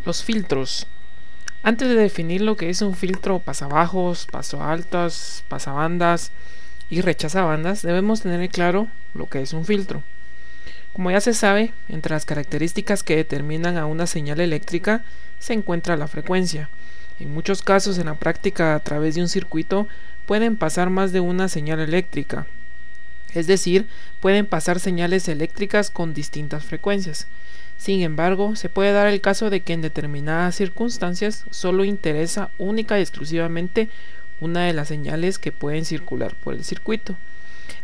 Los filtros. Antes de definir lo que es un filtro pasabajos, pasoaltas, pasabandas y rechazabandas, debemos tener claro lo que es un filtro. Como ya se sabe, entre las características que determinan a una señal eléctrica se encuentra la frecuencia. En muchos casos en la práctica a través de un circuito pueden pasar más de una señal eléctrica. Es decir, pueden pasar señales eléctricas con distintas frecuencias. Sin embargo, se puede dar el caso de que en determinadas circunstancias solo interesa única y exclusivamente una de las señales que pueden circular por el circuito.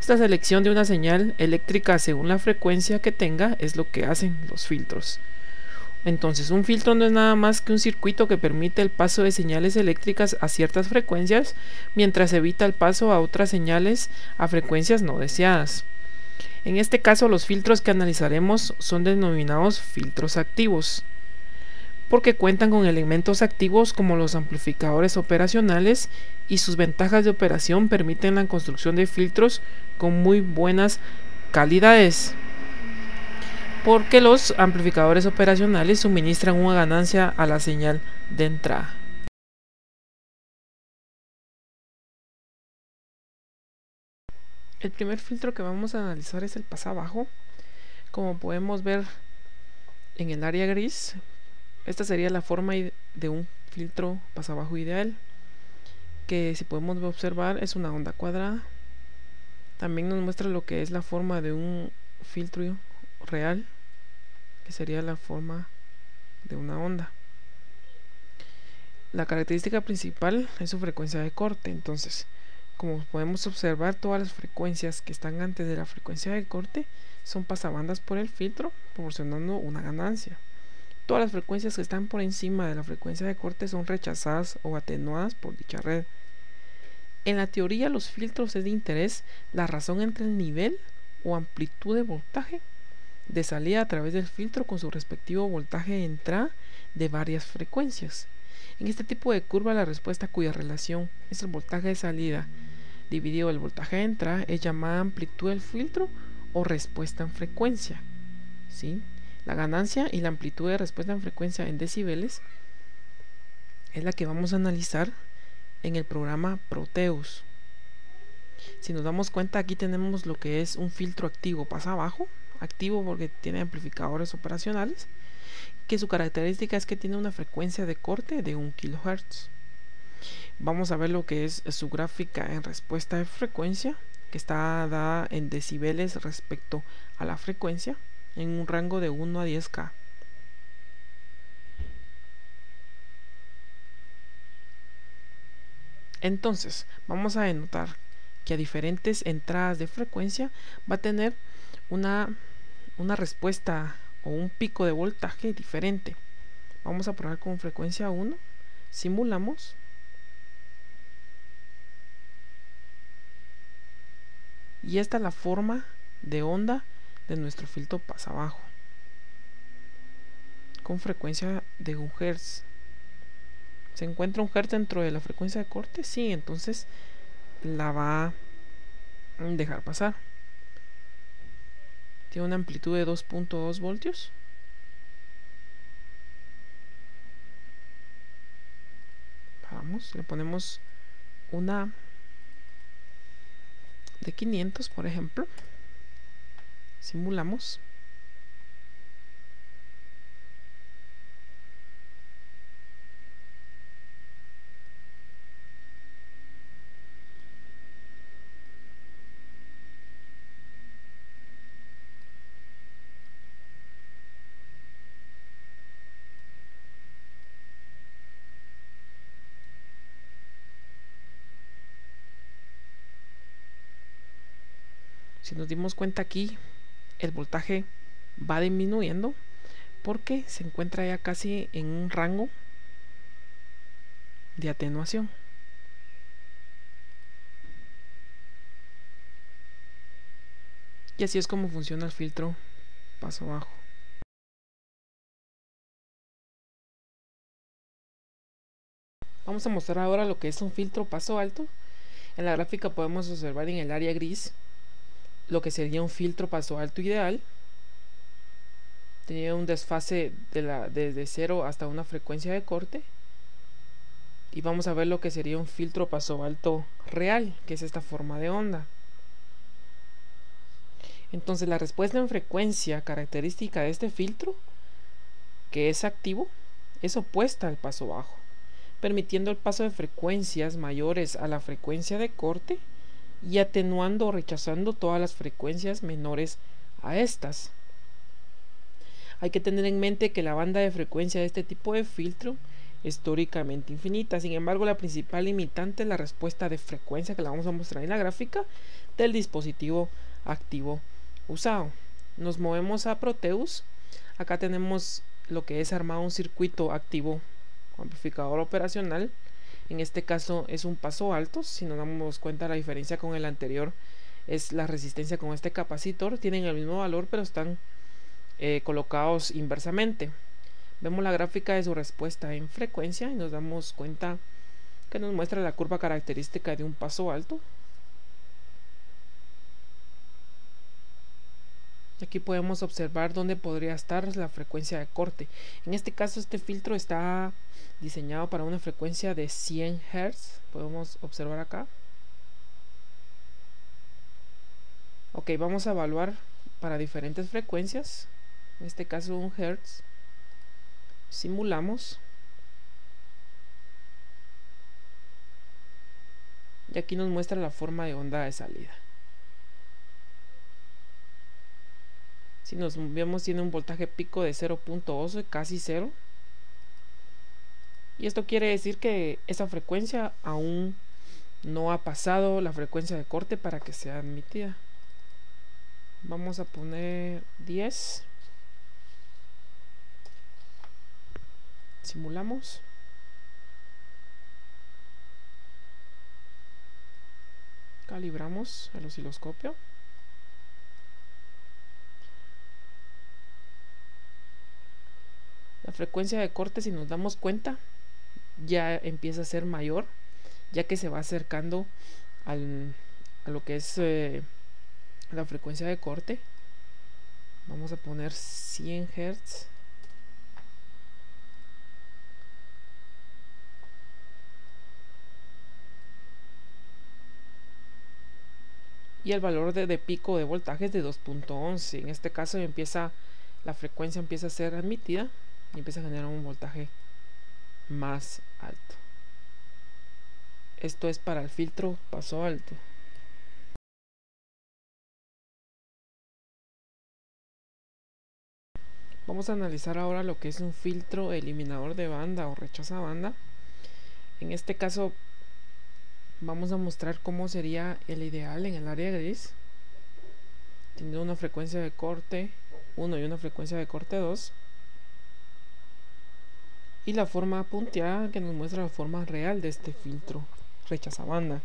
Esta selección de una señal eléctrica según la frecuencia que tenga es lo que hacen los filtros. Entonces, un filtro no es nada más que un circuito que permite el paso de señales eléctricas a ciertas frecuencias, mientras evita el paso a otras señales a frecuencias no deseadas. En este caso, los filtros que analizaremos son denominados filtros activos, porque cuentan con elementos activos como los amplificadores operacionales, y sus ventajas de operación permiten la construcción de filtros con muy buenas calidades, porque los amplificadores operacionales suministran una ganancia a la señal de entrada. El primer filtro que vamos a analizar es el pasabajo. Como podemos ver en el área gris, esta sería la forma de un filtro pasabajo ideal, que si podemos observar es una onda cuadrada. También nos muestra lo que es la forma de un filtro real, que sería la forma de una onda. La característica principal es su frecuencia de corte. Entonces, como podemos observar, todas las frecuencias que están antes de la frecuencia de corte son pasabandas por el filtro, proporcionando una ganancia. Todas las frecuencias que están por encima de la frecuencia de corte son rechazadas o atenuadas por dicha red. En la teoría, los filtros es de interés la razón entre el nivel o amplitud de voltaje de salida a través del filtro con su respectivo voltaje de entrada de varias frecuencias. En este tipo de curva, la respuesta cuya relación es el voltaje de salida dividido el voltaje de entrada es llamada amplitud del filtro o respuesta en frecuencia. ¿Sí? La ganancia y la amplitud de respuesta en frecuencia en decibeles es la que vamos a analizar en el programa Proteus. Si nos damos cuenta, aquí tenemos lo que es un filtro activo pasabajo, activo porque tiene amplificadores operacionales, que su característica es que tiene una frecuencia de corte de 1 kHz. Vamos a ver lo que es su gráfica en respuesta de frecuencia, que está dada en decibeles respecto a la frecuencia, en un rango de 1 a 10K. Entonces, vamos a denotar que a diferentes entradas de frecuencia va a tener una respuesta o un pico de voltaje diferente. Vamos a probar con frecuencia 1, simulamos, y esta es la forma de onda de nuestro filtro pasabajo con frecuencia de 1 Hz. ¿Se encuentra 1 Hz dentro de la frecuencia de corte? Sí, entonces la va a dejar pasar. Tiene una amplitud de 2.2 voltios. Vamos, le ponemos una de 500, por ejemplo. Simulamos. Si nos dimos cuenta aquí, el voltaje va disminuyendo porque se encuentra ya casi en un rango de atenuación. Y así es como funciona el filtro paso bajo. Vamos a mostrar ahora lo que es un filtro paso alto. En la gráfica podemos observar en el área gris lo que sería un filtro paso alto ideal. tenía un desfase desde 0 hasta una frecuencia de corte. Y vamos a ver lo que sería un filtro paso alto real, que es esta forma de onda. Entonces la respuesta en frecuencia característica de este filtro, que es activo, es opuesta al paso bajo, permitiendo el paso de frecuencias mayores a la frecuencia de corte y atenuando o rechazando todas las frecuencias menores a estas. Hay que tener en mente que la banda de frecuencia de este tipo de filtro es teóricamente infinita. Sin embargo, la principal limitante es la respuesta de frecuencia, que la vamos a mostrar en la gráfica, del dispositivo activo usado. Nos movemos a Proteus. Acá tenemos lo que es armado un circuito activo amplificador operacional. En este caso es un paso alto. Si nos damos cuenta, la diferencia con el anterior es la resistencia con este capacitor. Tienen el mismo valor, pero están colocados inversamente. Vemos la gráfica de su respuesta en frecuencia y nos damos cuenta que nos muestra la curva característica de un paso alto. Y aquí podemos observar dónde podría estar la frecuencia de corte. En este caso, este filtro está diseñado para una frecuencia de 100 Hz. Podemos observar acá. Ok, vamos a evaluar para diferentes frecuencias. En este caso 1 Hz. Simulamos. Y aquí nos muestra la forma de onda de salida. Si nos vemos, tiene un voltaje pico de 0.12, casi 0. Y esto quiere decir que esa frecuencia aún no ha pasado la frecuencia de corte para que sea admitida. Vamos a poner 10. Simulamos. Calibramos el osciloscopio. La frecuencia de corte, si nos damos cuenta, ya empieza a ser mayor, ya que se va acercando a lo que es la frecuencia de corte. Vamos a poner 100 Hz. Y el valor de pico de voltaje es de 2.11. En este caso la frecuencia empieza a ser admitida y empieza a generar un voltaje más alto. Esto es para el filtro paso alto. Vamos a analizar ahora lo que es un filtro eliminador de banda o rechaza banda. En este caso vamos a mostrar cómo sería el ideal en el área gris, teniendo una frecuencia de corte 1 y una frecuencia de corte 2, y la forma punteada que nos muestra la forma real de este filtro rechaza banda.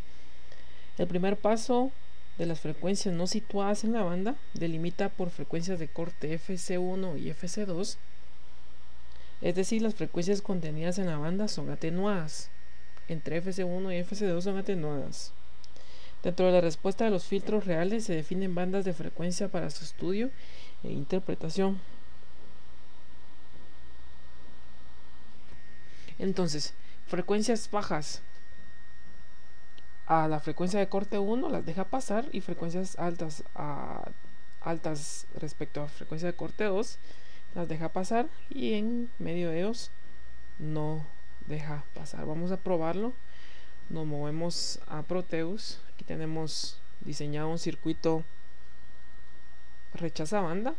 El primer paso de las frecuencias no situadas en la banda delimita por frecuencias de corte FC1 y FC2, es decir, las frecuencias contenidas en la banda son atenuadas. Entre FC1 y FC2 son atenuadas. Dentro de la respuesta de los filtros reales se definen bandas de frecuencia para su estudio e interpretación. Entonces, frecuencias bajas a la frecuencia de corte 1 las deja pasar, y frecuencias altas respecto a frecuencia de corte 2 las deja pasar, y en medio de ellos no deja pasar. Vamos a probarlo. Nos movemos a Proteus. Aquí tenemos diseñado un circuito rechaza banda,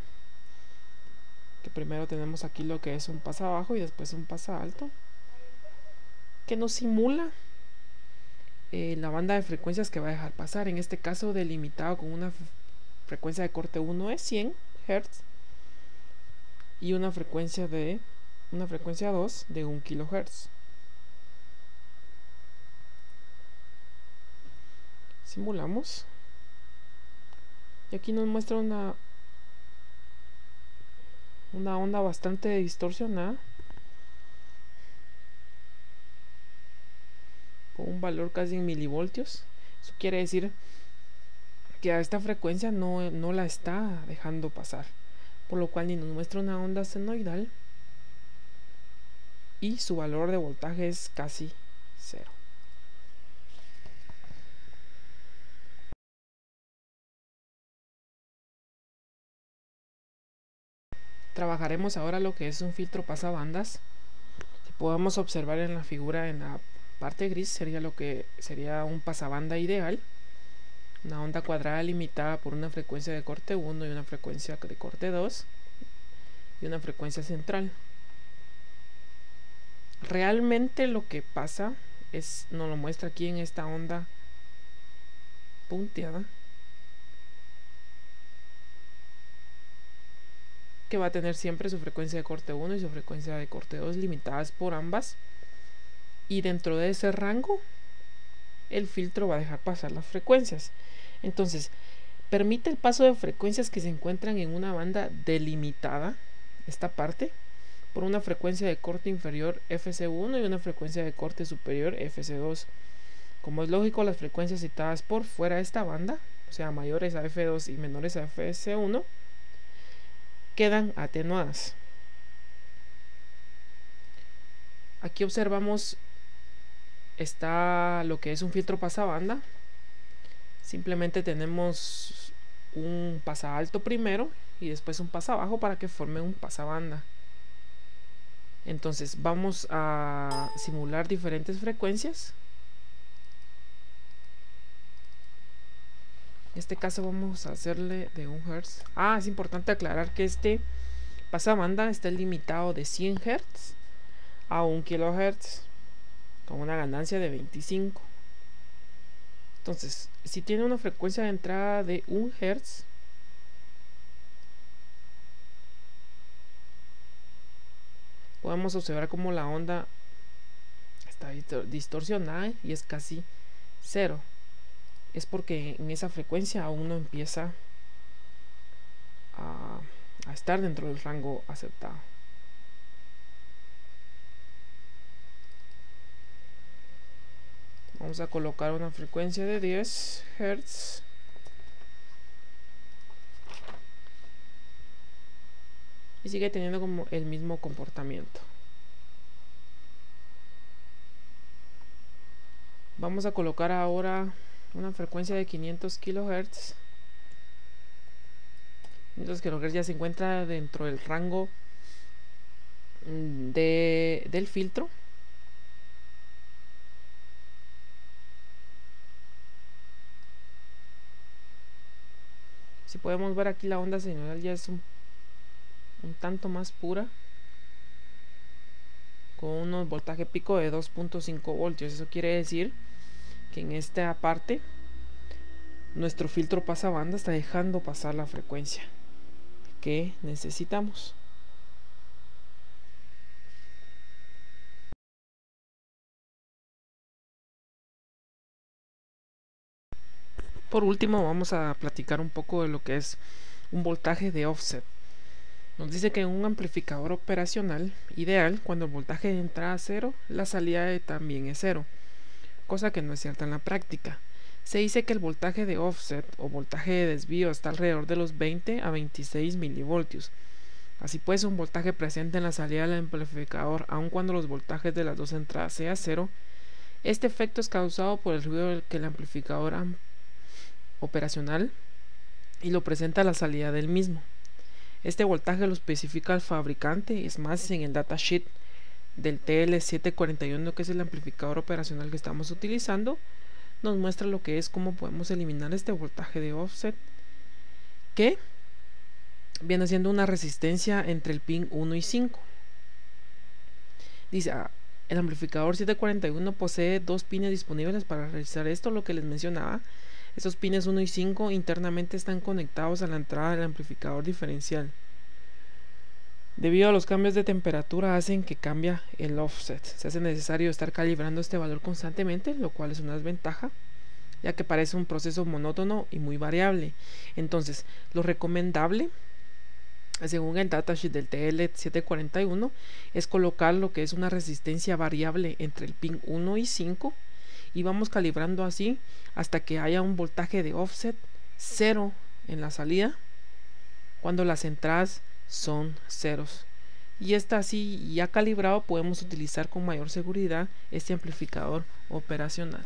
que primero tenemos aquí lo que es un pasa bajo y después un pasa alto, que nos simula la banda de frecuencias que va a dejar pasar. En este caso delimitado con una frecuencia de corte 1 es 100 Hz y una frecuencia 2 de 1 kHz. Simulamos y aquí nos muestra una onda bastante distorsionada con un valor casi en milivoltios. Eso quiere decir que a esta frecuencia no la está dejando pasar. por lo cual ni nos muestra una onda senoidal y su valor de voltaje es casi 0. Trabajaremos ahora lo que es un filtro pasabandas. Si podemos observar en la figura, en la parte gris, sería lo que sería un pasabanda ideal. Una onda cuadrada limitada por una frecuencia de corte 1 y una frecuencia de corte 2 y una frecuencia central. Realmente lo que pasa es, nos lo muestra aquí en esta onda punteada, que va a tener siempre su frecuencia de corte 1 y su frecuencia de corte 2 limitadas por ambas, y dentro de ese rango el filtro va a dejar pasar las frecuencias. Entonces permite el paso de frecuencias que se encuentran en una banda delimitada, esta parte, por una frecuencia de corte inferior FC1 y una frecuencia de corte superior FC2. Como es lógico, las frecuencias citadas por fuera de esta banda, o sea, mayores a F2 y menores a FC1, quedan atenuadas. Aquí observamos está lo que es un filtro pasabanda. Simplemente tenemos un pasalto primero y después un pasabajo para que forme un pasabanda. Entonces vamos a simular diferentes frecuencias. En este caso vamos a hacerle de 1 Hz. Es importante aclarar que este pasabanda está limitado de 100 Hz a 1 kHz con una ganancia de 25. Entonces, si tiene una frecuencia de entrada de 1 Hz, podemos observar como la onda está distorsionada y es casi 0. Es porque en esa frecuencia aún no empieza a estar dentro del rango aceptado. Vamos a colocar una frecuencia de 10 Hz. Y sigue teniendo como el mismo comportamiento. Vamos a colocar ahora una frecuencia de 500 kHz. 500 kHz ya se encuentra dentro del rango del filtro. Si podemos ver aquí, la onda senoidal ya es un tanto más pura, con unos voltaje pico de 2.5 voltios. Eso quiere decir que en esta parte nuestro filtro pasabanda está dejando pasar la frecuencia que necesitamos. Por último, vamos a platicar un poco de lo que es un voltaje de offset. Nos dice que en un amplificador operacional ideal, cuando el voltaje de entrada es 0, la salida también es 0, cosa que no es cierta en la práctica. Se dice que el voltaje de offset o voltaje de desvío está alrededor de los 20 a 26 milivoltios. Así pues, un voltaje presente en la salida del amplificador, aun cuando los voltajes de las dos entradas sea 0, este efecto es causado por el ruido que el amplificador operacional y lo presenta a la salida del mismo. Este voltaje lo especifica el fabricante, es más, en el datasheet del TL741, que es el amplificador operacional que estamos utilizando, nos muestra lo que es, cómo podemos eliminar este voltaje de offset, que viene siendo una resistencia entre el pin 1 y 5. Dice, el amplificador 741 posee dos pines disponibles para realizar esto, lo que les mencionaba. Estos pines 1 y 5 internamente están conectados a la entrada del amplificador diferencial. Debido a los cambios de temperatura hacen que cambie el offset. Se hace necesario estar calibrando este valor constantemente, lo cual es una desventaja, ya que parece un proceso monótono y muy variable. Entonces, lo recomendable, según el datasheet del TL741, es colocar lo que es una resistencia variable entre el pin 1 y 5, y vamos calibrando así hasta que haya un voltaje de offset 0 en la salida, cuando las entradas son ceros. Y está así ya calibrado, podemos utilizar con mayor seguridad este amplificador operacional.